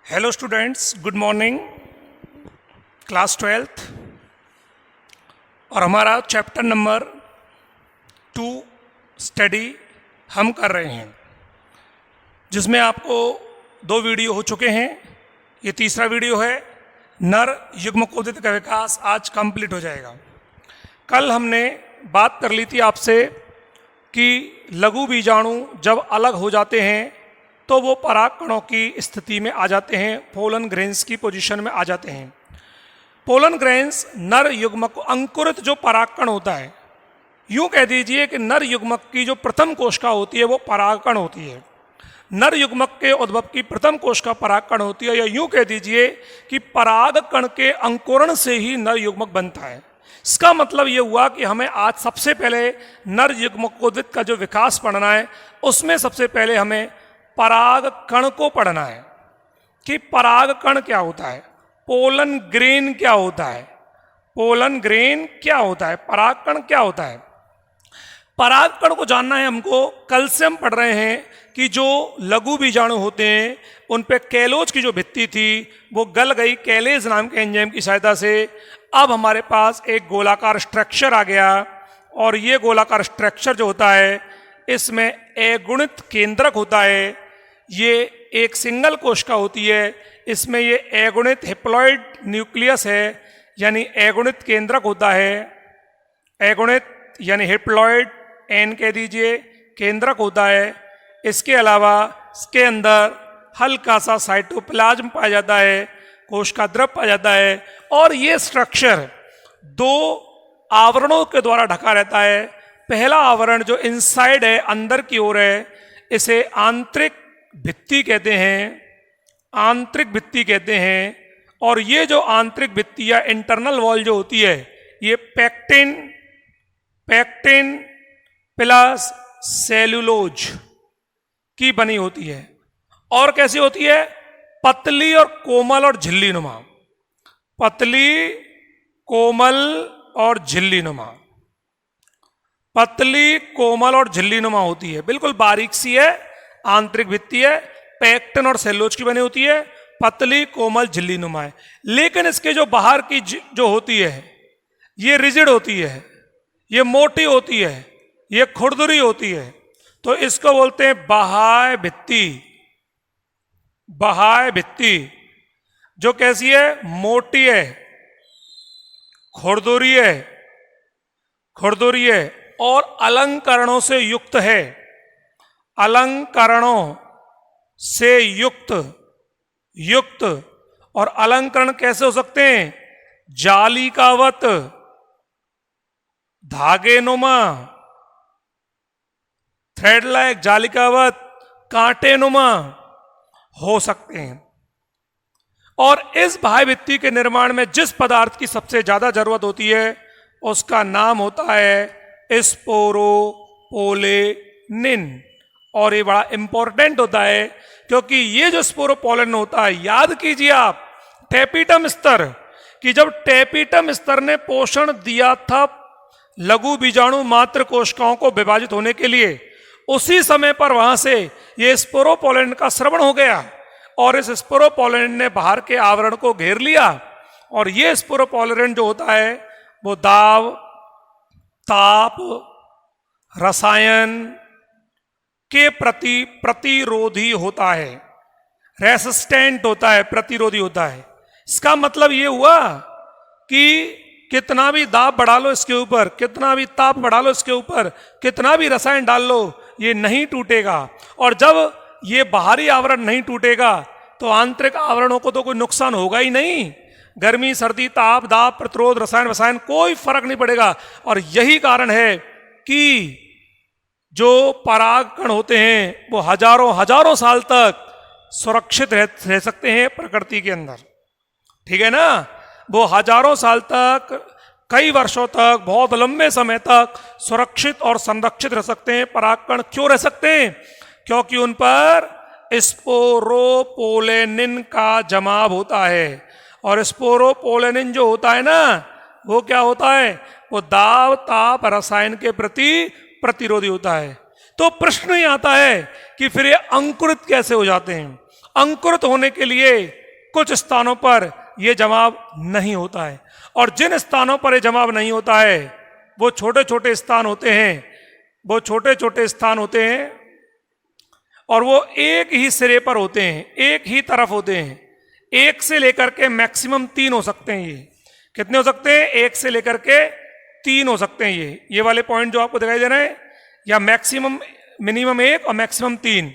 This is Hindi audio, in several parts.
Hello students, good morning. Class 12th और हमारा चैप्टर नंबर 2 स्टडी हम कर रहे हैं, जिसमें आपको 2 वीडियो हो चुके हैं। ये तीसरा वीडियो है। नर युग्मकोदित का विकास आज कंप्लीट हो जाएगा। कल हमने बात कर ली थी आपसे कि लघु बीजाणु जब अलग हो जाते हैं तो वो पराग कणों की स्थिति में आ जाते हैं, पोलन ग्रेन्स की पोजीशन में आ जाते हैं। पोलन ग्रेन्स नर युग्मक अंकुरित जो परागकण होता है, यूं कह दीजिए कि नर युग्मक की जो प्रथम कोशिका होती है वो परागकण होती है। नर युग्मक के उद्भव की प्रथम कोशिका परागकण होती है, या यूं कह दीजिए कि परागकण के अंकुरण से ही नर युग्मक बनता है। इसका मतलब ये हुआ कि हमें आज सबसे पहले नर युग्मकोदित का जो विकास पढ़ना है, उसमें सबसे पहले हमें पराग कण को पढ़ना है कि पराग कण क्या होता है, पोलन ग्रेन क्या होता है, पोलन ग्रेन क्या होता है, पराग कण क्या होता है। पराग कण को जानना है हमको। कल से हम पढ़ रहे हैं कि जो लघु बीजाणु होते हैं उन पे कैलोज की जो भित्ति थी वो गल गई कैलेज नाम के एंजाइम की सहायता से। अब हमारे पास एक गोलाकार स्ट्रक्चर आ गया, और ये गोलाकार स्ट्रक्चर जो होता है इसमें अगुणित केंद्रक होता है। ये एक सिंगल कोशिका होती है, इसमें ये अगुणित हेप्लॉइड न्यूक्लियस है, यानी अगुणित केंद्रक होता है। अगुणित यानी हेप्लॉइड, एन कह दीजिए, केंद्रक होता है। इसके अलावा इसके अंदर हल्का सा साइटोप्लाज्म पाया जाता है, कोशिका द्रव पाया जाता है, और ये स्ट्रक्चर 2 आवरणों के द्वारा ढका रहता है। पहला आवरण जो इनसाइड है, अंदर की ओर है, इसे आंतरिक भित्ति कहते हैं, आंतरिक भित्ति कहते हैं। और ये जो आंतरिक भित्ति या इंटरनल वॉल जो होती है, ये पैक्टिन प्लस सेलुलोज की बनी होती है। और कैसी होती है? पतली और कोमल और झिल्ली नुमा, पतली, कोमल और झिल्ली नुमा, पतली, कोमल और झिल्ली नुमा होती है। बिल्कुल बारीक सी है, आंतरिक भित्ति है, पैक्टिन और सेलुलोज की बनी होती है, पतली, कोमल, झिल्ली नुमा है। लेकिन इसके जो बाहर की जो होती है ये रिजिड होती है, ये मोटी होती है, ये खुरदुरी होती है। तो इसको बोलते हैं बाह्य भित्ति। बाह्य भित्ति जो कैसी है? मोटी है, खुरदुरी है, खुरदुरी है और अलंकरणों से युक्त है। अलंकरणों से युक्त और अलंकरण कैसे हो सकते हैं? जालिकावत, धागे नुमा, थ्रेड लाइक, जालिकावत, कांटे नुमा हो सकते हैं। और इस बाह्य भित्ति के निर्माण में जिस पदार्थ की सबसे ज्यादा जरूरत होती है उसका नाम होता है स्पोरोपोलेनिन। और ये बड़ा इंपॉर्टेंट होता है क्योंकि ये जो स्पोरोपोलेनिन होता है, याद कीजिए आप टेपिटम स्तर कि जब टेपिटम स्तर ने पोषण दिया था लघु बीजाणु मात्र कोशिकाओं को विभाजित होने के लिए, उसी समय पर वहां से ये स्पोरोपोलेनिन का स्रवण हो गया और इस स्पोरोपोलेनिन ने बाहर के आवरण को घेर लिया। और ये स्पोरोपोलेनिन जो होता है वो दाब, ताप, रसायन के प्रति प्रतिरोधी होता है, रेसिस्टेंट होता है, प्रतिरोधी होता है। इसका मतलब ये हुआ कि कितना भी दाब बढ़ा लो इसके ऊपर, कितना भी ताप बढ़ा लो इसके ऊपर, कितना भी रसायन डाल लो, ये नहीं टूटेगा। और जब ये बाहरी आवरण नहीं टूटेगा तो आंतरिक आवरणों को तो कोई नुकसान होगा ही नहीं। गर्मी, सर्दी, ताप, दाब, प्रतिरोध, रसायन कोई फर्क नहीं पड़ेगा। और यही कारण है कि जो पराग कण होते हैं वो हजारों साल तक सुरक्षित रह सकते हैं प्रकृति के अंदर। ठीक है ना? वो हजारों साल तक, कई वर्षों तक, बहुत लंबे समय तक सुरक्षित और संरक्षित रह सकते हैं। परागकण क्यों रह सकते हैं? क्योंकि उन पर स्पोरोपोलेनिन का जमाव होता है। और स्पोरोपोलेनिन जो होता है ना, वो क्या होता है? वो दाब, ताप, रसायन के प्रति प्रतिरोधी होता है। तो प्रश्न ही आता है कि फिर ये अंकुरित कैसे हो जाते हैं? अंकुरित होने के लिए कुछ स्थानों पर यह जमाव नहीं होता है, और जिन स्थानों पर यह जमाव नहीं होता है वो छोटे छोटे स्थान होते हैं, वो छोटे छोटे स्थान होते हैं और वो एक ही सिरे पर होते हैं, एक ही तरफ होते हैं। एक से लेकर के मैक्सिमम 3 हो सकते हैं। ये कितने हो सकते हैं? एक से लेकर के 3 हो सकते हैं। ये वाले पॉइंट जो आपको दिखाई दे रहे हैं, या मैक्सिमम, मिनिमम 1 और मैक्सिमम 3,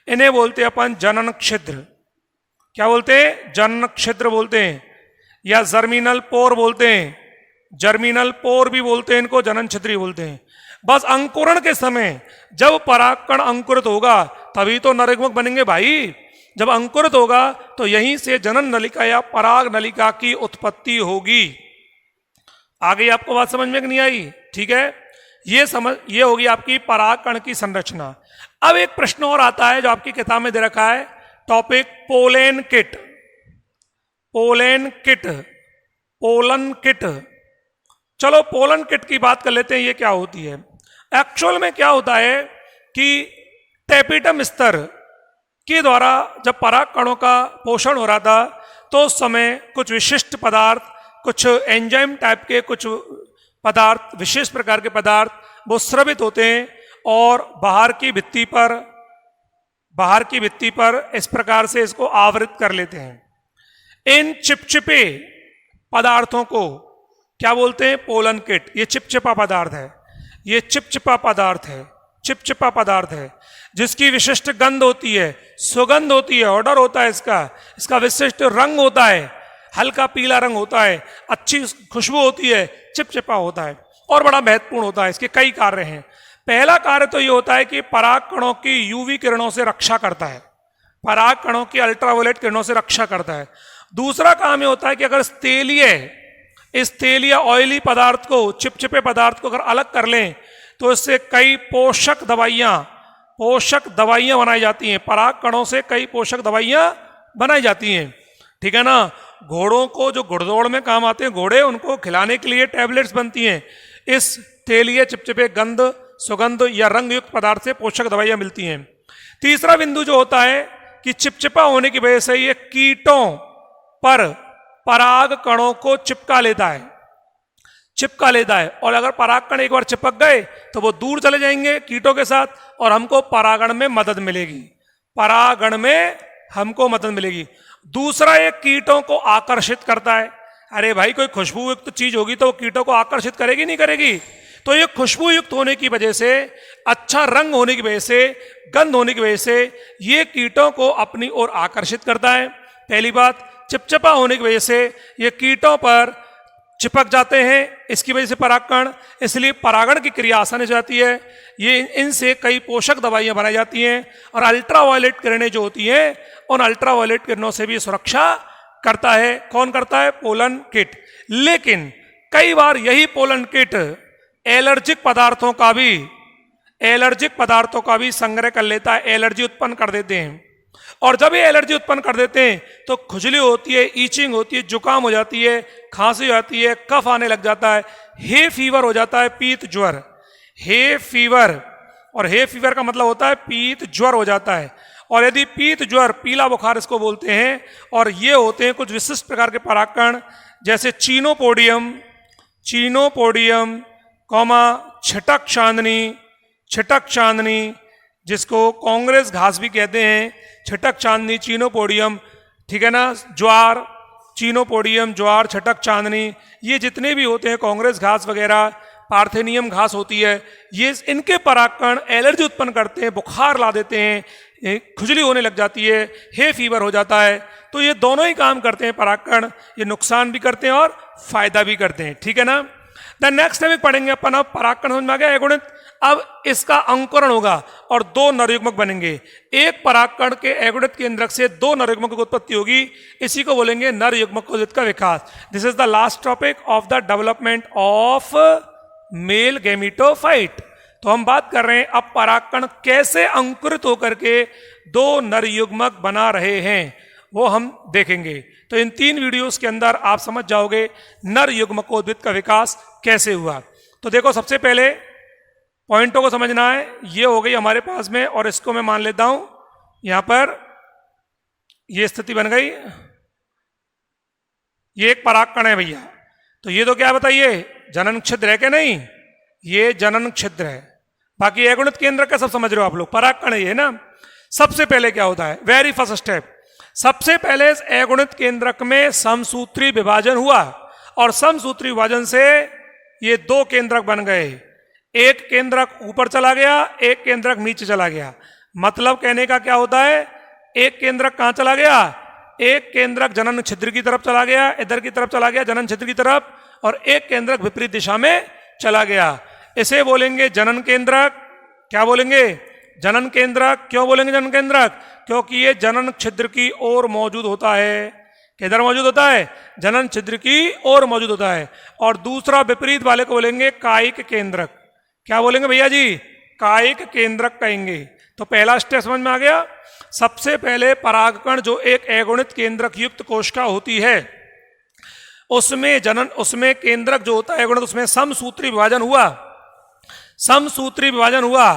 इन्हें बोलते हैं अपन जनन छिद्र। क्या बोलते हैं? जनन छिद्र बोलते हैं, या जर्मिनल पोर बोलते हैं। जर्मिनल पोर भी बोलते हैं इनको, जनन छिद्र बोलते हैं। बस अंकुरण के समय जब परागकण अंकुरित होगा तभी तो नरयुग्मक बनेंगे भाई। जब अंकुरित होगा तो यहीं से जनन नलिका या पराग नलिका की उत्पत्ति होगी। आगे आपको बात समझ में नहीं आई? ठीक है, ये होगी आपकी परागकण की संरचना। अब एक प्रश्न और आता है जो आपकी किताब में दे रखा है, topic pollen kit. Pollen kit, pollen kit. चलो पोलन किट की बात कर लेते हैं, ये क्या होती है। एक्चुअल में क्या होता है कि टेपिटम स्तर के द्वारा जब पराग कणों का पोषण हो रहा था तो उस समय कुछ विशिष्ट पदार्थ, कुछ एंजाइम टाइप के कुछ पदार्थ, विशेष प्रकार के पदार्थ वो स्रवित होते हैं और बाहर की भित्ति पर इस प्रकार से इसको आवृत कर लेते हैं। इन चिपचिपे पदार्थों को क्या बोलते हैं? Pollen kit. ये चिपचिपा पदार्थ है, ये चिपचिपा पदार्थ है, चिपचिपा पदार्थ है जिसकी विशिष्ट गंध होती है, सुगंध होती है, ऑर्डर होता है इसका विशिष्ट रंग होता है, हल्का पीला रंग होता है, अच्छी खुशबू होती है, चिपचिपा होता है और बड़ा महत्वपूर्ण होता है। इसके कई कार्य हैं। पहला कार्य तो ये होता है कि पराग कणों की यूवी किरणों से रक्षा करता है, पराग कणों की अल्ट्रावायलेट किरणों से रक्षा करता है। दूसरा काम ये होता है कि अगर इस तेल या ऑयली पदार्थ को, चिपचिपे पदार्थ को अगर अलग कर लें तो इससे कई पोषक दवाइयां बनाई जाती हैं। पराग कणों से कई पोषक दवाइयां बनाई जाती हैं, ठीक है ना। घोड़ों को, जो घुड़दौड़ में काम आते हैं घोड़े, उनको खिलाने के लिए टैबलेट्स बनती हैं। इस तेलीय चिपचिपे गंध, सुगंध या रंग युक्त पदार्थ से पोषक दवाइयां मिलती हैं। तीसरा बिंदु जो होता है कि चिपचिपा होने की वजह से ये कीटों पर पराग कणों को चिपका लेता है, और अगर पराग कण एक बार चिपक गए तो वो दूर चले जाएंगे कीटों के साथ और हमको परागण में मदद मिलेगी। दूसरा, ये कीटों को आकर्षित करता है। अरे भाई, कोई खुशबू युक्त चीज होगी तो वो कीटों को आकर्षित करेगी नहीं करेगी? तो ये खुशबू युक्त होने की वजह से, अच्छा रंग होने की वजह से, गंध होने की वजह से ये कीटों को अपनी ओर आकर्षित करता है। पहली बात। चिपचिपा होने की वजह से ये कीटों पर चिपक जाते हैं, इसकी वजह से परागकण, इसलिए परागण की क्रिया आसान हो जाती है। ये इनसे कई पोषक दवाइयां बनाई जाती हैं और अल्ट्रावायलेट किरणें जो होती हैं उन अल्ट्रावायलेट किरणों से भी सुरक्षा करता है। कौन करता है? Pollen kit. लेकिन कई बार यही पोलन किट एलर्जिक पदार्थों का भी संग्रह कर लेता है, एलर्जी उत्पन्न कर देते हैं। और जब ये एलर्जी उत्पन्न कर देते हैं तो खुजली होती है, ईचिंग होती है, जुकाम हो जाती है, खांसी हो जाती है, कफ आने लग जाता है, हे फीवर हो जाता है, पीत ज्वर, हे फीवर। और हे फीवर का मतलब होता है पीत ज्वर हो जाता है। और यदि पीत ज्वर, पीला बुखार इसको बोलते हैं, और ये होते हैं कुछ विशिष्ट प्रकार के परागकण, जैसे चीनोपोडियम, छिटक चांदनी, जिसको कांग्रेस घास भी कहते हैं, छिटक चांदनी, चीनोपोडियम, ठीक है ना। ज्वार, चीनोपोडियम, ज्वार, छिटक चांदनी, ये जितने भी होते हैं, कांग्रेस घास वगैरह, पार्थेनियम घास होती है, ये इनके परागकण एलर्जी उत्पन्न करते हैं, बुखार ला देते हैं, खुजली होने लग जाती है, हे फीवर हो जाता है। तो ये दोनों ही काम करते हैं परागकण, ये नुकसान भी करते हैं और फायदा भी करते हैं, ठीक है ना। द नेक्स्ट टाइम पढ़ेंगे अपन। अब परागकण समझ में आ गया, एगुणित। अब इसका अंकुरण होगा और 2 नरयुग्मक बनेंगे। एक परागकण के एगुणित केंद्रक से 2 नरयुग्मकों की उत्पत्ति होगी, इसी को बोलेंगे नरयुग्मकोदित का विकास। This is the last topic of the development of male gametophyte. तो हम बात कर रहे हैं अब परागकण कैसे अंकुरित होकर के 2 नरयुग्मक बना रहे हैं, वो हम देखेंगे। तो इन 3 वीडियोस के अंदर आप समझ जाओगे नरयुग्मकोद्भिद का विकास कैसे हुआ। तो देखो, सबसे पहले पॉइंटों को समझना है। ये हो गई हमारे पास में, और इसको मैं मान लेता हूं यहां पर ये स्थिति बन गई, ये एक परागकण है भैया। तो ये तो क्या बताइए, जनन छिद्र है क्या? नहीं, ये जनन छिद्र है। बाकी अगुणित केंद्र का सब समझ रहे हो आप लोग, परागकण है ना। सबसे पहले क्या होता है, वेरी फर्स्ट स्टेप, सबसे पहले अगुणित केंद्रक में समसूत्री विभाजन हुआ और समसूत्री विभाजन से ये दो केंद्रक बन गए। एक केंद्रक ऊपर चला गया, एक केंद्रक नीचे चला गया। मतलब कहने का क्या होता है, एक केंद्रक कहां चला गया, एक केंद्रक जनन छिद्र की तरफ चला गया, इधर की तरफ चला गया जनन छिद्र की तरफ, और एक केंद्रक विपरीत दिशा में चला गया। इसे बोलेंगे जनन केंद्रक। क्या बोलेंगे, जनन केंद्रक। क्यों बोलेंगे जनन केंद्रक, क्योंकि ये जनन छिद्र की ओर मौजूद होता है। किधर मौजूद होता है, जनन छिद्र की ओर मौजूद होता है। और दूसरा विपरीत वाले को बोलेंगे कायिक केंद्रक। क्या बोलेंगे भैया जी, कायिक केंद्रक कहेंगे। तो पहला स्टेप समझ में आ गया। सबसे पहले परागकण जो एक अगुणित केंद्रक युक्त कोशिका होती है, उसमें केंद्रक जो होता है अगुणित, उसमें समसूत्री विभाजन हुआ। समसूत्री विभाजन हुआ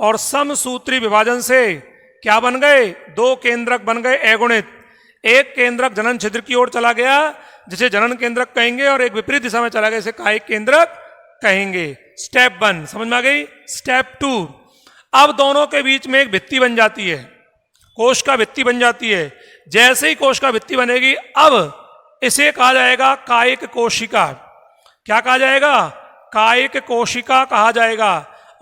और समसूत्री विभाजन से क्या बन गए, दो केंद्रक बन गए अगुणित। एक केंद्रक जनन छिद्र की ओर चला गया जिसे जनन केंद्रक कहेंगे, और एक विपरीत दिशा में चला गया इसे कायिक केंद्रक कहेंगे। स्टेप 1 समझ में आ गई। स्टेप 2, अब दोनों के बीच में एक भित्ति बन जाती है, कोश का भित्ति बन जाती है। जैसे ही कोश का भित्ति बनेगी, अब इसे कहा जाएगा कायिक कोशिका। क्या कहा जाएगा, कायिक कोशिका कहा जाएगा।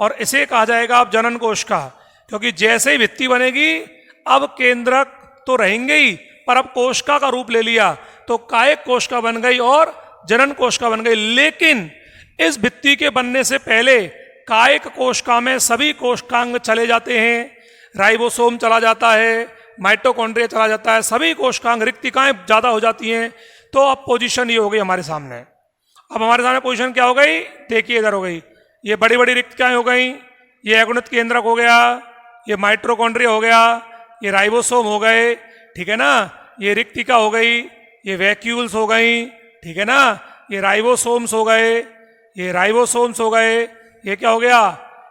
और इसे कहा जाएगा अब जनन कोशिका, क्योंकि जैसे ही भित्ति बनेगी अब केंद्रक तो रहेंगे ही, पर अब कोशिका का रूप ले लिया, तो कायिक कोशिका बन गई और जनन कोशिका बन गई। लेकिन इस भित्ति के बनने से पहले कायिक कोशिका में सभी कोशिकांग चले जाते हैं। राइबोसोम चला जाता है, माइटोकॉन्ड्रिया चला जाता है, सभी कोशिकांग, रिक्तिकाएं ज्यादा हो जाती हैं। तो अब पोजीशन ये हो गई हमारे सामने। अब हमारे सामने पोजीशन क्या हो गई, देखिए इधर हो गई, ये बड़ी बड़ी रिक्तिकाएं हो गई, ये अगुणित केंद्रक हो गया, ये माइटोकॉन्ड्रिया हो गया, ये राइबोसोम हो गए, ठीक है ना, ये रिक्तिका हो गई, ये वैक्यूल्स हो गई, ठीक है ना, ये राइबोसोम्स हो गए, ये राइबोसोम्स हो गए, ये क्या हो गया,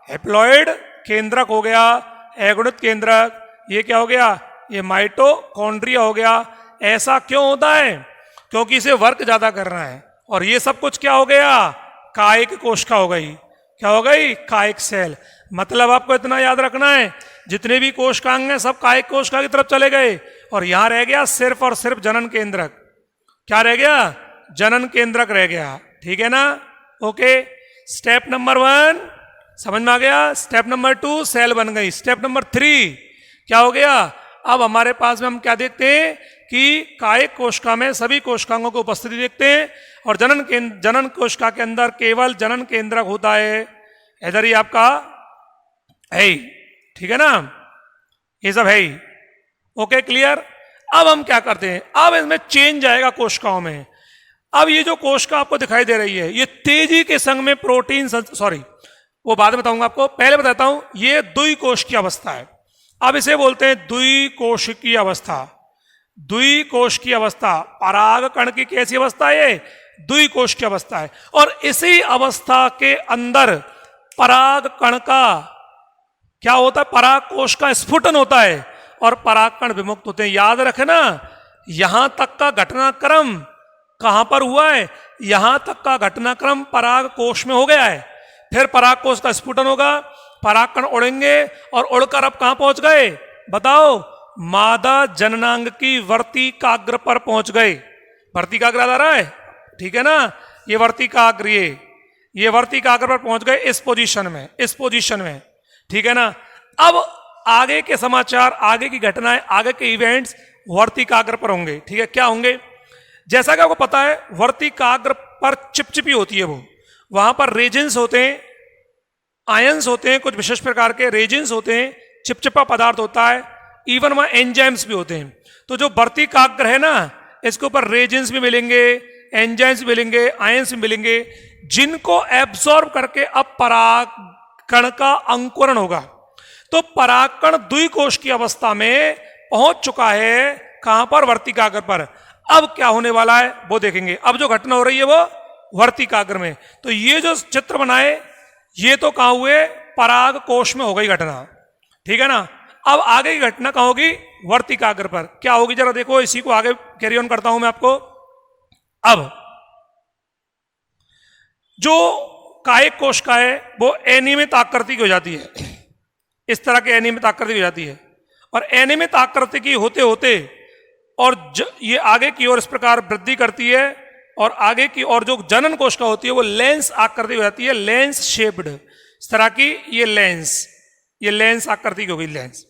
हैप्लॉइड केंद्रक हो गया, अगुणित केंद्रक, ये क्या हो गया, ये माइटोकॉन्ड्रिया हो गया। ऐसा क्यों होता है, क्योंकि इसे वर्क ज्यादा करना है। और ये सब कुछ क्या हो गया, कायिक कोशिका हो गई। क्या हो गई, कायिक सेल। मतलब आपको इतना याद रखना है, जितने भी कोशिकांग हैं सब कायिक कोशिका की तरफ चले गए, और यहां रह गया सिर्फ और सिर्फ जनन केंद्रक। क्या रह गया, जनन केंद्रक रह गया, ठीक है ना। ओके, स्टेप नंबर 1 समझ में आ गया। स्टेप नंबर 2 सेल बन गई। स्टेप नंबर 3 क्या हो गया, अब हमारे पास में हम क्या देखते हैं कि कायिक कोशिका में सभी कोशिकांगों की उपस्थिति देखते हैं, और जनन कोशिका के अंदर केवल जनन केंद्रक होता है। इधर ही आपका है ही, ठीक है ना, ये सब है ही। Okay, clear. अब हम क्या करते हैं, अब इसमें चेंज आएगा कोशिकाओं में। अब ये जो कोशिका आपको दिखाई दे रही है, ये तेजी के संग में प्रोटीन, सॉरी वो बाद में बताऊंगा आपको, पहले बताता हूं, ये द्विकोशिकीय अवस्था है। अब इसे बोलते हैं द्विकोशिकीय अवस्था। द्विकोशिकीय अवस्था, परागकण की कैसी अवस्था है, ये द्विकोशिकीय अवस्था है। और इसी अवस्था के अंदर परागकण का क्या होता है, पराग कोश का स्फुटन होता है और परागकण विमुक्त होते हैं। याद रखना, यहां तक का घटनाक्रम कहां पर हुआ है, यहां तक का घटनाक्रम पराग कोश में हो गया है। फिर पराग कोश का स्फुटन होगा, परागकण उड़ेंगे, और उड़कर अब कहां पहुंच गए बताओ, मादा जननांग की वर्तिकाग्र पर पहुंच गए। वर्तिकाग्र आ रहा है, ठीक है ना, ये वर्तिकाग्र, ये वर्तिकाग्र पर पहुंच गए इस पोजीशन में, इस पोजीशन में, ठीक है ना। अब आगे के समाचार, आगे की घटनाएं, आगे के इवेंट्स वर्तिकाग्र पर होंगे, ठीक है। क्या होंगे, जैसा कि आपको पता है वर्तिकाग्र पर चिपचिपी होती है, वो वहां पर रेजिन्स होते हैं, आयंस होते हैं, कुछ विशेष प्रकार के रेजिन्स होते हैं, चिपचिपा पदार्थ होता है, इवन वहां एंजाइम्स भी होते हैं। तो जो वर्तिकाग्र है ना, इसके ऊपर रेजिन्स भी मिलेंगे, एंजाइम्स भी मिलेंगे, आयंस भी मिलेंगे, जिनको एब्सॉर्ब करके अब परागकण का अंकुरण होगा। तो परागकण द्विकोश की अवस्था में पहुंच चुका है, कहां पर, वर्तिकाग्र पर। अब क्या होने वाला है वो देखेंगे। अब जो घटना हो रही है वो वर्तिकाग्र में। तो ये जो चित्र बनाए, ये तो कहां हुए, पराग कोश में हो गई घटना, ठीक है ना। अब आगे की घटना कहाँ होगी? वर्तिकाग्र पर। क्या होगी जरा देखो, इसी को आगे कैरी ऑन करता हूं मैं आपको। अब जो कायिक कोशिका है वो अनियमित आकृति की हो जाती है, इस तरह की अनियमित आकृति की हो जाती है, और अनियमित आकृति की होते होते और ये आगे की ओर इस प्रकार वृद्धि करती है, और आगे की ओर जो जनन कोशिका होती है वो लेंस आकृति हो जाती है, लेंस शेप्ड, इस तरह की ये लेंस आकृति की हो गई, लेंस।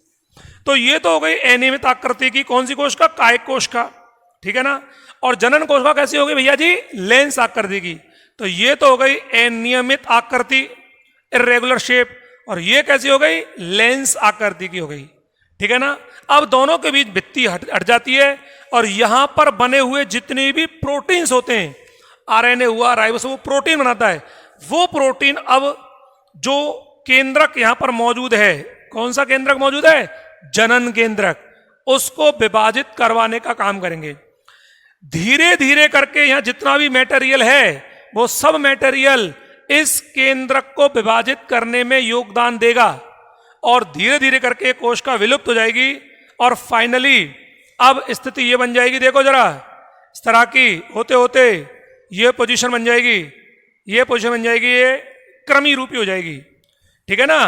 तो ये तो हो गई अनियमित आकृति की कौन सी कोशिका? कायिक कोशिका, ठीक है ना। और जनन कोशिका कैसी होगी भैया जी? लेंस आकृति की। तो ये तो हो गई अनियमित आकृति, इरेगुलर शेप, और ये कैसी हो गई? लेंस आकृति की हो गई, ठीक है ना। अब दोनों के बीच भित्ति हट जाती है, और यहां पर बने हुए जितने भी प्रोटीन्स होते हैं, आरएनए हुआ, राइबोसोम, वो प्रोटीन बनाता है, वो प्रोटीन अब जो केंद्रक यहां पर मौजूद है, कौन सा केंद्रक मौजूद है? जनन केंद्रक, उसको विभाजित करवाने का काम करेंगे। धीरे धीरे करके यहां जितना भी मटेरियल है वो सब मटेरियल इस केंद्रक को विभाजित करने में योगदान देगा, और धीरे धीरे करके कोशिका विलुप्त हो जाएगी, और फाइनली अब स्थिति ये बन जाएगी, देखो जरा, इस तरह की होते होते ये पोजीशन बन जाएगी, ये पोजीशन बन जाएगी, ये क्रमी रूपी हो जाएगी, ठीक है ना,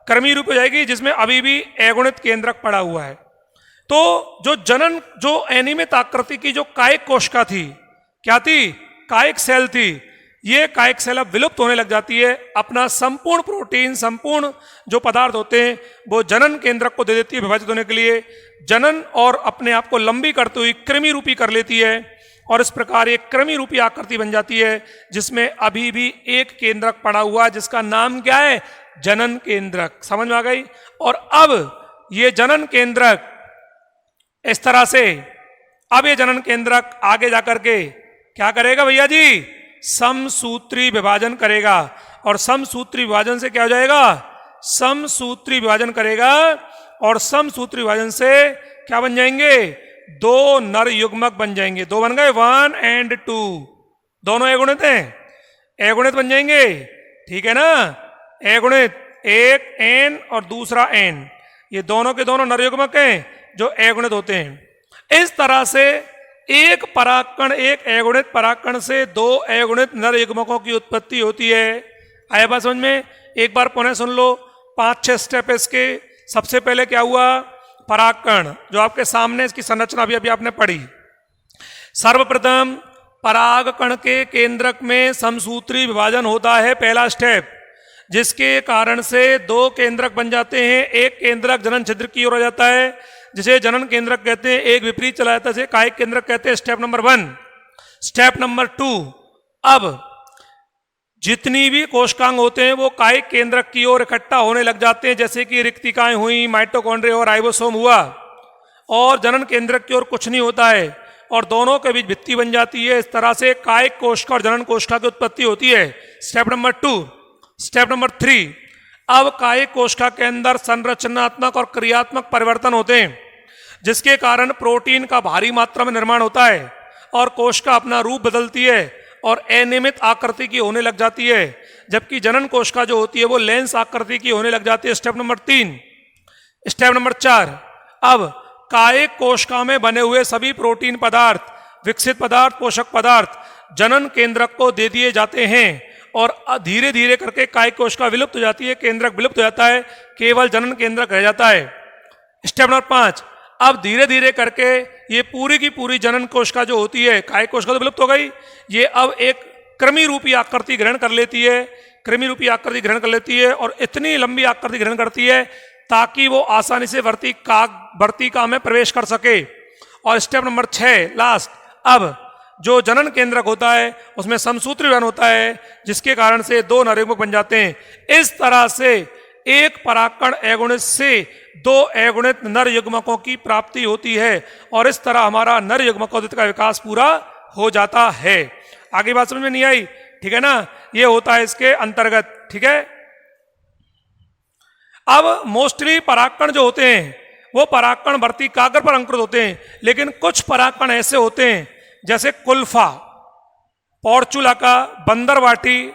क्रमी रूपी हो जाएगी, जिसमें अभी भी अगुणित केंद्रक पड़ा हुआ है। तो जो अनियमित आकृति की जो कायिक कोशिका थी, क्या थी? कायिक सेल थी। ये कायिक सेल अब विलुप्त होने लग जाती है, अपना संपूर्ण प्रोटीन, संपूर्ण जो पदार्थ होते हैं वो जनन केंद्रक को दे देती है विभाजित होने के लिए, जनन और अपने आप को लंबी करते हुए कृमि रूपी कर लेती है, और इस प्रकार एक कृमि रूपी आकृति बन जाती है, जिसमें अभी भी एक केंद्रक पड़ा हुआ है, जिसका नाम क्या है? जनन केंद्रक। समझ में आ गई? और अब ये जनन केंद्रक इस तरह से, अब ये जनन केंद्रक आगे जाकर के क्या करेगा भैया जी? समसूत्री विभाजन करेगा, और समसूत्री विभाजन से क्या हो जाएगा? समसूत्री विभाजन करेगा, और समसूत्री विभाजन से क्या बन जाएंगे? दो नर युग्मक बन जाएंगे। दो बन गए, 1 और 2, दोनों अगुणित हैं, अगुणित बन जाएंगे, ठीक है ना। अगुणित, एक एन और दूसरा एन, ये दोनों के दोनों नर युग्मक हैं जो अगुणित होते हैं। इस तरह से एक परागकण, एक अगुणित परागकण से दो अगुणित नर युग्मकों की उत्पत्ति होती है। आया बात समझ में? एक बार पुनः सुन लो, 5-6 स्टेप इसके। सबसे पहले क्या हुआ? परागकण, जो आपके सामने इसकी संरचना अभी आपने पढ़ी। सर्वप्रथम परागकण के केंद्रक में समसूत्री विभाजन होता है, पहला स्टेप, जिसके कारण से दो केंद्रक बन जाते हैं। एक केंद्रक जनन छिद्र की ओर आ जाता है, जिसे जनन केंद्रक कहते हैं, एक विपरीत चला जाता है, जिसे कायिक केंद्रक कहते हैं। Step number 1। स्टेप नंबर 2, अब जितनी भी कोशिकांग होते हैं वो कायिक केंद्रक की ओर इकट्ठा होने लग जाते हैं, जैसे कि रिक्तिकाएं हुई, माइटोकॉन्ड्रिया और राइबोसोम हुआ, और जनन केंद्रक की ओर कुछ नहीं होता है, और दोनों के बीच भित्ति बन जाती है। इस तरह से कायिक कोशिका और जनन कोशिका की उत्पत्ति होती है। Step number 2। स्टेप नंबर 3, अब कायिक कोशिका के अंदर संरचनात्मक और क्रियात्मक परिवर्तन होते हैं, जिसके कारण प्रोटीन का भारी मात्रा में निर्माण होता है, और कोशिका अपना रूप बदलती है और अनियमित आकृति की होने लग जाती है, जबकि जनन कोशिका जो होती है वो लेंस आकृति की होने लग जाती है। Step number 3। स्टेप नंबर 4, अब कायिक कोशिका में बने हुए सभी प्रोटीन पदार्थ, विकसित पदार्थ, पोषक पदार्थ जनन केंद्रक को दे दिए जाते हैं, और धीरे धीरे करके कायिक कोशिका विलुप्त हो जाती है, केंद्रक विलुप्त हो जाता है, केवल जनन केंद्रक रह जाता है। स्टेप नंबर 5, अब धीरे धीरे करके ये पूरी की पूरी जनन कोशिका जो होती है, कायिक कोशिका तो विलुप्त हो गई, ये अब एक कृमि रूपी आकृति ग्रहण कर लेती है, कृमि रूपी आकृति ग्रहण कर लेती है, और इतनी लंबी आकृति ग्रहण करती है ताकि वो आसानी से वर्तिका में प्रवेश कर सके। और स्टेप नंबर 6 लास्ट, अब जो जनन केंद्रक होता है उसमें समसूत्री विभाजन होता है, जिसके कारण से दो नर युग्मक बन जाते हैं। इस तरह से एक परागकण अगुणित से दो अगुणित नर युग्मकों की प्राप्ति होती है, और इस तरह हमारा नर युग्मकों का विकास पूरा हो जाता है। आगे बात समझ में नहीं आई? ठीक है ना, ये होता है इसके अंतर्गत। ठीक है, अब मोस्टली परागकण जो होते हैं वो परागकण वर्तिकाग्र पर अंकुरित होते हैं, लेकिन कुछ परागकण ऐसे होते हैं जैसे कुल्फा, पोर्चुला का बंदरवाटी,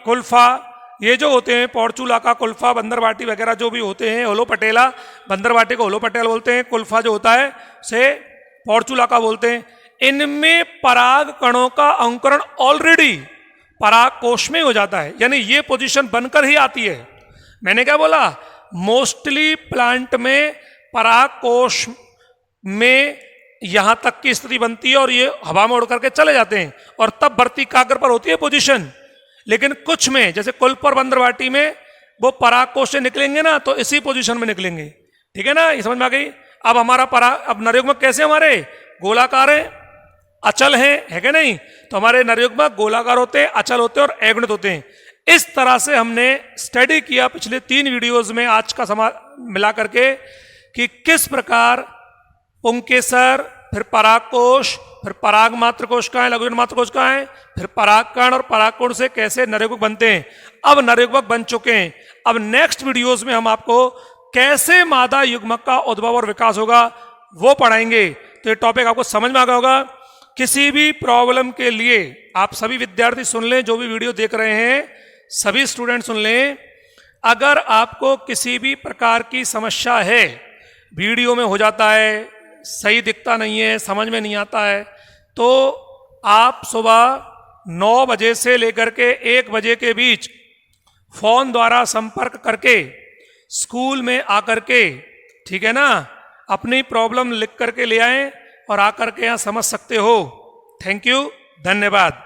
कुल्फा, ये जो होते हैं पोर्चुला का कुल्फा, बंदरबाटी वगैरह जो भी होते हैं, होलो पटेला, बंदरबाटी को होलो पटेल बोलते हैं, कुल्फा जो होता है से पोर्चुला का बोलते हैं। इनमें पराग कणों का अंकुरण ऑलरेडी पराग कोश में हो जाता है, यानी ये पोजीशन बनकर ही आती है। मैंने क्या बोला, मोस्टली प्लांट में पराग कोश में यहां तक की स्थिति बनती है और ये हवा में उड़ करके चले जाते हैं और तब भर्ती काग्र पर होती है पोजीशन। लेकिन कुछ में जैसे कुल्फ और बंदरबाटी में वो पराग कोश से निकलेंगे ना तो इसी पोजीशन में निकलेंगे। ठीक है ना, ये समझ में आ गई। अब हमारा पराग, अब नरयुग्मक कैसे हमारे गोलाकार है, अचल है कि नहीं, तो हमारे नरयुग्मक गोलाकार होते हैं, अचल होते हैं और अगुणित होते हैं। इस तरह से हमने स्टडी किया पिछले 3 वीडियोस में आज का मिला करके कि किस प्रकार पुंकेसर, फिर परागकोश, फिर पराग मात्र कोशिकाएं, लघुजन मात्र कोशिकाएं, फिर परागकण और परागकोण से कैसे नरयुग्मक बनते हैं। अब नरयुग्मक बन चुके हैं, अब नेक्स्ट वीडियोस में हम आपको कैसे मादा युग्मक का उद्भव और विकास होगा वो पढ़ाएंगे। तो ये टॉपिक आपको समझ में आ गया होगा। किसी भी प्रॉब्लम के लिए आप सभी विद्यार्थी सुन लें, जो भी वीडियो देख रहे हैं सभी स्टूडेंट सुन लें, अगर आपको किसी भी प्रकार की समस्या है, वीडियो में हो जाता है, सही दिखता नहीं है, समझ में नहीं आता है, तो आप सुबह 9 बजे से लेकर के 1 बजे के बीच फोन द्वारा संपर्क करके स्कूल में आकर के, ठीक है ना, अपनी प्रॉब्लम लिख करके ले आएं और आकर के यहाँ समझ सकते हो। थैंक यू, धन्यवाद।